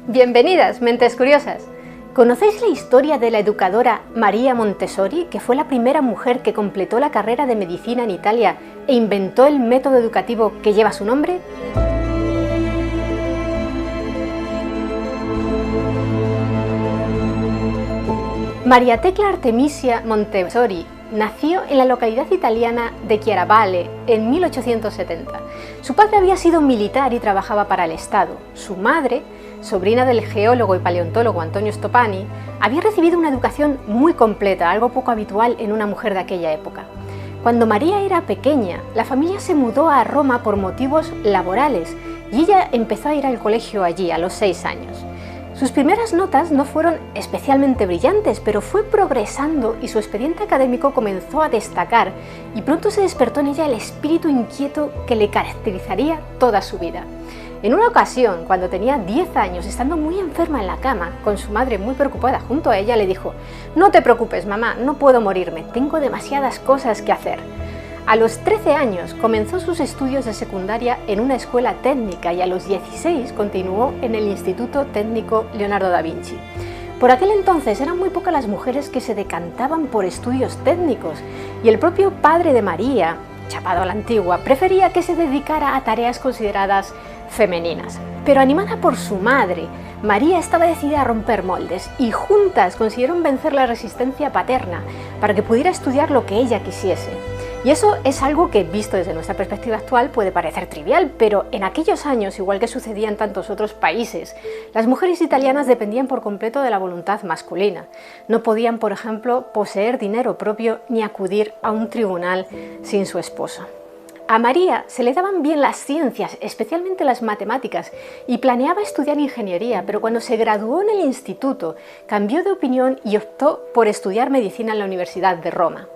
Bienvenidas, mentes curiosas. ¿Conocéis la historia de la educadora María Montessori, que fue la primera mujer que completó la carrera de medicina en Italia e inventó el método educativo que lleva su nombre? María Tecla Artemisia Montessori nació en la localidad italiana de Chiaravalle en 1870. Su padre había sido militar y trabajaba para el Estado. Su madre, sobrina del geólogo y paleontólogo Antonio Stoppani, había recibido una educación muy completa, algo poco habitual en una mujer de aquella época. Cuando María era pequeña, la familia se mudó a Roma por motivos laborales y ella empezó a ir al colegio allí a los 6 años. Sus primeras notas no fueron especialmente brillantes, pero fue progresando y su expediente académico comenzó a destacar y pronto se despertó en ella el espíritu inquieto que le caracterizaría toda su vida. En una ocasión, cuando tenía 10 años, estando muy enferma en la cama, con su madre muy preocupada junto a ella, le dijo: «No te preocupes, mamá, no puedo morirme, tengo demasiadas cosas que hacer». A los 13 años comenzó sus estudios de secundaria en una escuela técnica y a los 16 continuó en el Instituto Técnico Leonardo da Vinci. Por aquel entonces eran muy pocas las mujeres que se decantaban por estudios técnicos y el propio padre de María, chapado a la antigua, prefería que se dedicara a tareas consideradas femeninas. Pero animada por su madre, María estaba decidida a romper moldes y juntas consiguieron vencer la resistencia paterna para que pudiera estudiar lo que ella quisiese. Y eso es algo que, visto desde nuestra perspectiva actual, puede parecer trivial, pero en aquellos años, igual que sucedía en tantos otros países, las mujeres italianas dependían por completo de la voluntad masculina. No podían, por ejemplo, poseer dinero propio ni acudir a un tribunal sin su esposo. A María se le daban bien las ciencias, especialmente las matemáticas, y planeaba estudiar ingeniería, pero cuando se graduó en el instituto, cambió de opinión y optó por estudiar medicina en la Universidad de Roma.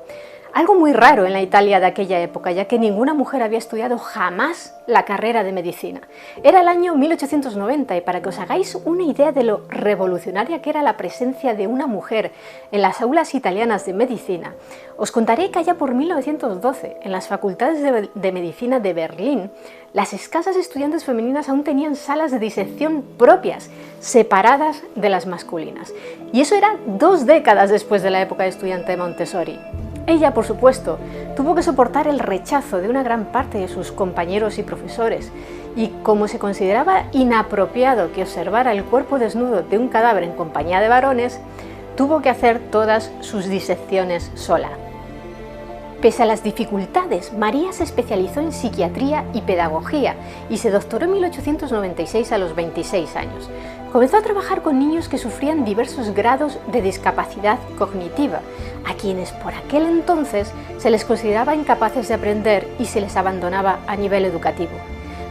Algo muy raro en la Italia de aquella época, ya que ninguna mujer había estudiado jamás la carrera de medicina. Era el año 1890 y para que os hagáis una idea de lo revolucionaria que era la presencia de una mujer en las aulas italianas de medicina, os contaré que allá por 1912, en las facultades de medicina de Berlín, las escasas estudiantes femeninas aún tenían salas de disección propias, separadas de las masculinas. Y eso era 2 décadas después de la época de estudiante de Montessori. Ella, por supuesto, tuvo que soportar el rechazo de una gran parte de sus compañeros y profesores, y como se consideraba inapropiado que observara el cuerpo desnudo de un cadáver en compañía de varones, tuvo que hacer todas sus disecciones sola. Pese a las dificultades, María se especializó en psiquiatría y pedagogía y se doctoró en 1896 a los 26 años. Comenzó a trabajar con niños que sufrían diversos grados de discapacidad cognitiva, a quienes por aquel entonces se les consideraba incapaces de aprender y se les abandonaba a nivel educativo.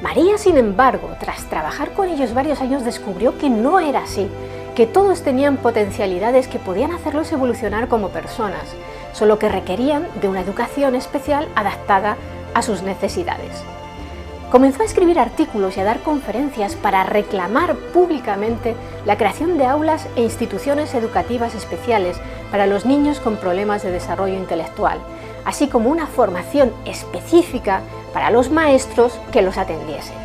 María, sin embargo, tras trabajar con ellos varios años, descubrió que no era así, que todos tenían potencialidades que podían hacerlos evolucionar como personas, solo que requerían de una educación especial adaptada a sus necesidades. Comenzó a escribir artículos y a dar conferencias para reclamar públicamente la creación de aulas e instituciones educativas especiales para los niños con problemas de desarrollo intelectual, así como una formación específica para los maestros que los atendiesen.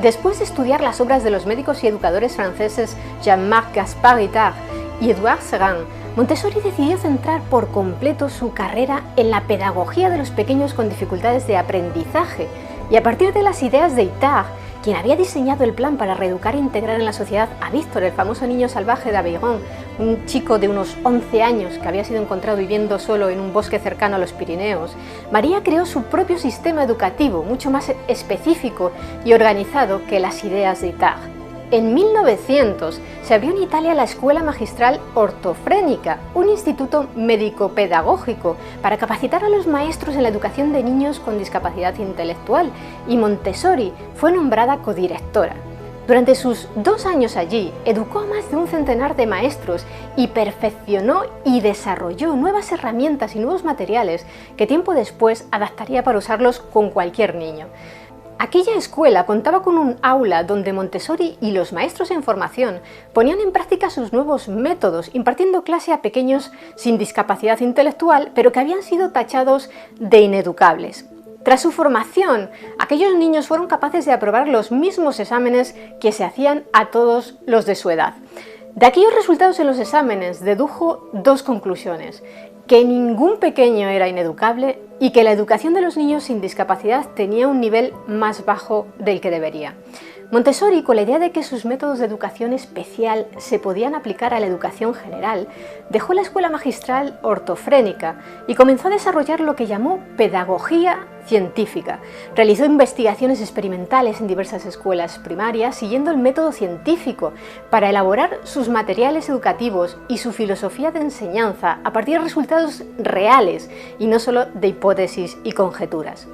Después de estudiar las obras de los médicos y educadores franceses Jean-Marc Gaspard Itard y Édouard Sérin, Montessori decidió centrar por completo su carrera en la pedagogía de los pequeños con dificultades de aprendizaje, y a partir de las ideas de Itard, quien había diseñado el plan para reeducar e integrar en la sociedad a Víctor, el famoso niño salvaje de Aveyron, un chico de unos 11 años que había sido encontrado viviendo solo en un bosque cercano a los Pirineos, María creó su propio sistema educativo, mucho más específico y organizado que las ideas de Itard. En 1900 se abrió en Italia la Escuela Magistral Ortofrénica, un instituto médico-pedagógico para capacitar a los maestros en la educación de niños con discapacidad intelectual, y Montessori fue nombrada codirectora. Durante sus 2 años allí, educó a más de un centenar de maestros y perfeccionó y desarrolló nuevas herramientas y nuevos materiales que tiempo después adaptaría para usarlos con cualquier niño. Aquella escuela contaba con un aula donde Montessori y los maestros en formación ponían en práctica sus nuevos métodos, impartiendo clase a pequeños sin discapacidad intelectual, pero que habían sido tachados de ineducables. Tras su formación, aquellos niños fueron capaces de aprobar los mismos exámenes que se hacían a todos los de su edad. De aquellos resultados en los exámenes dedujo dos conclusiones: que ningún pequeño era ineducable y que la educación de los niños sin discapacidad tenía un nivel más bajo del que debería. Montessori, con la idea de que sus métodos de educación especial se podían aplicar a la educación general, dejó la escuela magistral ortofrénica y comenzó a desarrollar lo que llamó pedagogía científica. Realizó investigaciones experimentales en diversas escuelas primarias siguiendo el método científico para elaborar sus materiales educativos y su filosofía de enseñanza a partir de resultados reales y no solo de hipótesis y conjeturas.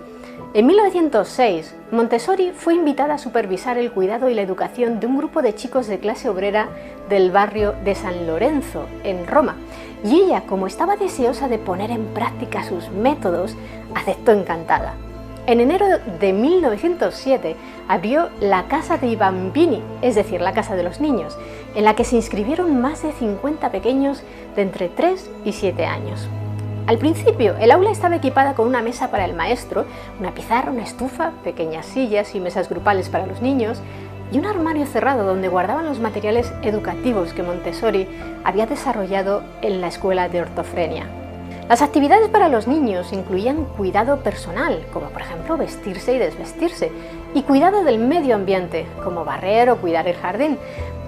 En 1906, Montessori fue invitada a supervisar el cuidado y la educación de un grupo de chicos de clase obrera del barrio de San Lorenzo, en Roma, y ella, como estaba deseosa de poner en práctica sus métodos, aceptó encantada. En enero de 1907 abrió la Casa dei Bambini, es decir, la Casa de los Niños, en la que se inscribieron más de 50 pequeños de entre 3 y 7 años. Al principio, el aula estaba equipada con una mesa para el maestro, una pizarra, una estufa, pequeñas sillas y mesas grupales para los niños y un armario cerrado donde guardaban los materiales educativos que Montessori había desarrollado en la escuela de ortofrenia. Las actividades para los niños incluían cuidado personal, como por ejemplo vestirse y desvestirse, y cuidado del medio ambiente, como barrer o cuidar el jardín.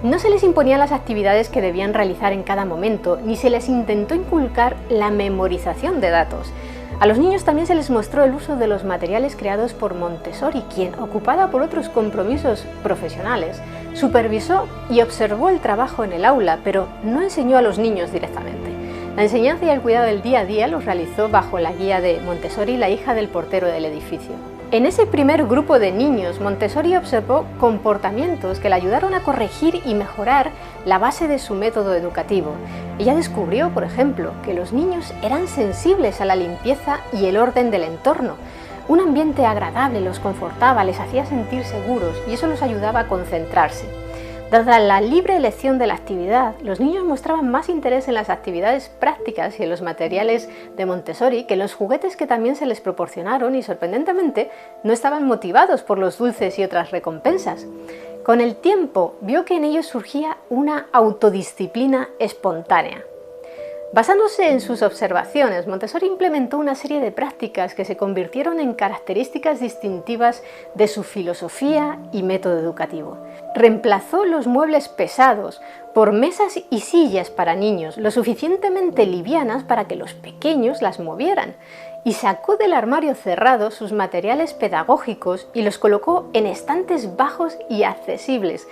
No se les imponían las actividades que debían realizar en cada momento, ni se les intentó inculcar la memorización de datos. A los niños también se les mostró el uso de los materiales creados por Montessori, quien, ocupada por otros compromisos profesionales, supervisó y observó el trabajo en el aula, pero no enseñó a los niños directamente. La enseñanza y el cuidado del día a día los realizó bajo la guía de Montessori, la hija del portero del edificio. En ese primer grupo de niños, Montessori observó comportamientos que le ayudaron a corregir y mejorar la base de su método educativo. Ella descubrió, por ejemplo, que los niños eran sensibles a la limpieza y el orden del entorno. Un ambiente agradable los confortaba, les hacía sentir seguros y eso los ayudaba a concentrarse. Dada la libre elección de la actividad, los niños mostraban más interés en las actividades prácticas y en los materiales de Montessori que en los juguetes que también se les proporcionaron y, sorprendentemente, no estaban motivados por los dulces y otras recompensas. Con el tiempo, vio que en ellos surgía una autodisciplina espontánea. Basándose en sus observaciones, Montessori implementó una serie de prácticas que se convirtieron en características distintivas de su filosofía y método educativo. Reemplazó los muebles pesados por mesas y sillas para niños, lo suficientemente livianas para que los pequeños las movieran, y sacó del armario cerrado sus materiales pedagógicos y los colocó en estantes bajos y accesibles.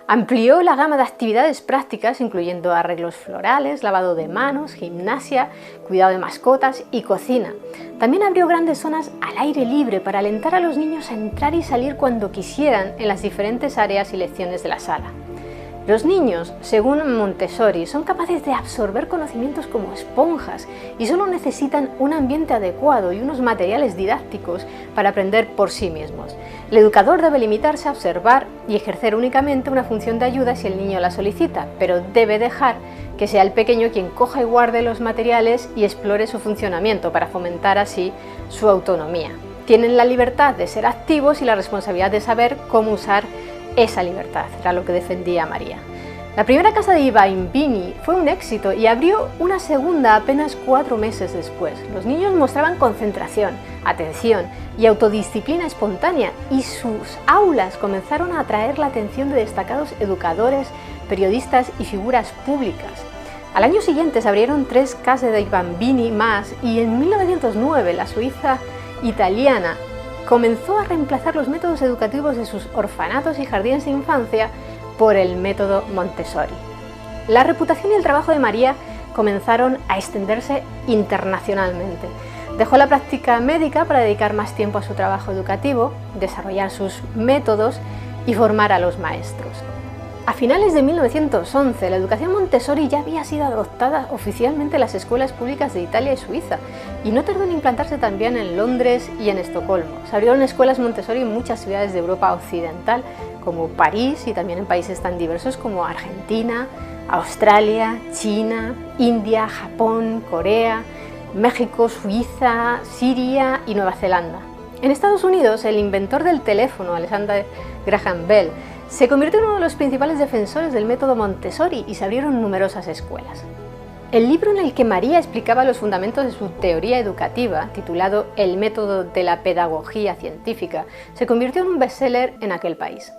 Amplió la gama de actividades prácticas, incluyendo arreglos florales, lavado de manos, gimnasia, cuidado de mascotas y cocina. También abrió grandes zonas al aire libre para alentar a los niños a entrar y salir cuando quisieran en las diferentes áreas y lecciones de la sala. Los niños, según Montessori, son capaces de absorber conocimientos como esponjas y solo necesitan un ambiente adecuado y unos materiales didácticos para aprender por sí mismos. El educador debe limitarse a observar y ejercer únicamente una función de ayuda si el niño la solicita, pero debe dejar que sea el pequeño quien coja y guarde los materiales y explore su funcionamiento para fomentar así su autonomía. Tienen la libertad de ser activos y la responsabilidad de saber cómo usar esa libertad, era lo que defendía María. La primera casa dei Bambini fue un éxito y abrió una segunda apenas 4 meses después. Los niños mostraban concentración, atención y autodisciplina espontánea y sus aulas comenzaron a atraer la atención de destacados educadores, periodistas y figuras públicas. Al año siguiente se abrieron 3 case dei Bambini más y en 1909 la Suiza italiana comenzó a reemplazar los métodos educativos de sus orfanatos y jardines de infancia por el método Montessori. La reputación y el trabajo de María comenzaron a extenderse internacionalmente. Dejó la práctica médica para dedicar más tiempo a su trabajo educativo, desarrollar sus métodos y formar a los maestros. A finales de 1911, la educación Montessori ya había sido adoptada oficialmente en las escuelas públicas de Italia y Suiza, y no tardó en implantarse también en Londres y en Estocolmo. Se abrieron escuelas Montessori en muchas ciudades de Europa occidental, como París, y también en países tan diversos como Argentina, Australia, China, India, Japón, Corea, México, Suiza, Siria y Nueva Zelanda. En Estados Unidos, el inventor del teléfono, Alexander Graham Bell, se convirtió en uno de los principales defensores del método Montessori y se abrieron numerosas escuelas. El libro en el que María explicaba los fundamentos de su teoría educativa, titulado El método de la pedagogía científica, se convirtió en un bestseller en aquel país.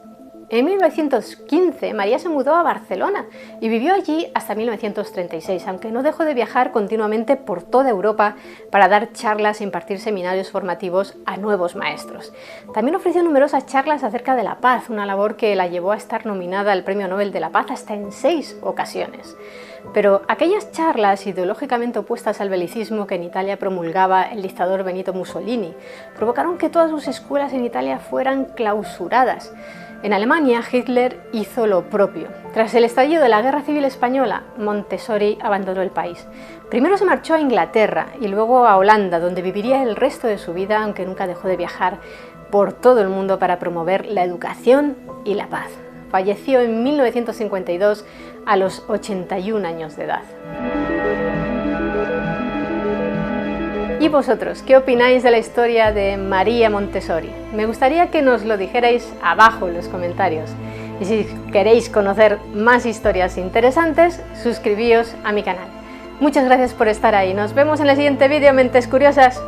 En 1915, María se mudó a Barcelona y vivió allí hasta 1936, aunque no dejó de viajar continuamente por toda Europa para dar charlas e impartir seminarios formativos a nuevos maestros. También ofreció numerosas charlas acerca de la paz, una labor que la llevó a estar nominada al Premio Nobel de la Paz hasta en 6 ocasiones. Pero aquellas charlas ideológicamente opuestas al belicismo que en Italia promulgaba el dictador Benito Mussolini provocaron que todas sus escuelas en Italia fueran clausuradas. En Alemania, Hitler hizo lo propio. Tras el estallido de la Guerra Civil Española, Montessori abandonó el país. Primero se marchó a Inglaterra y luego a Holanda, donde viviría el resto de su vida, aunque nunca dejó de viajar por todo el mundo para promover la educación y la paz. Falleció en 1952 a los 81 años de edad. ¿Y vosotros, qué opináis de la historia de María Montessori? Me gustaría que nos lo dijerais abajo en los comentarios. Y si queréis conocer más historias interesantes, suscribíos a mi canal. Muchas gracias por estar ahí. Nos vemos en el siguiente vídeo, Mentes Curiosas.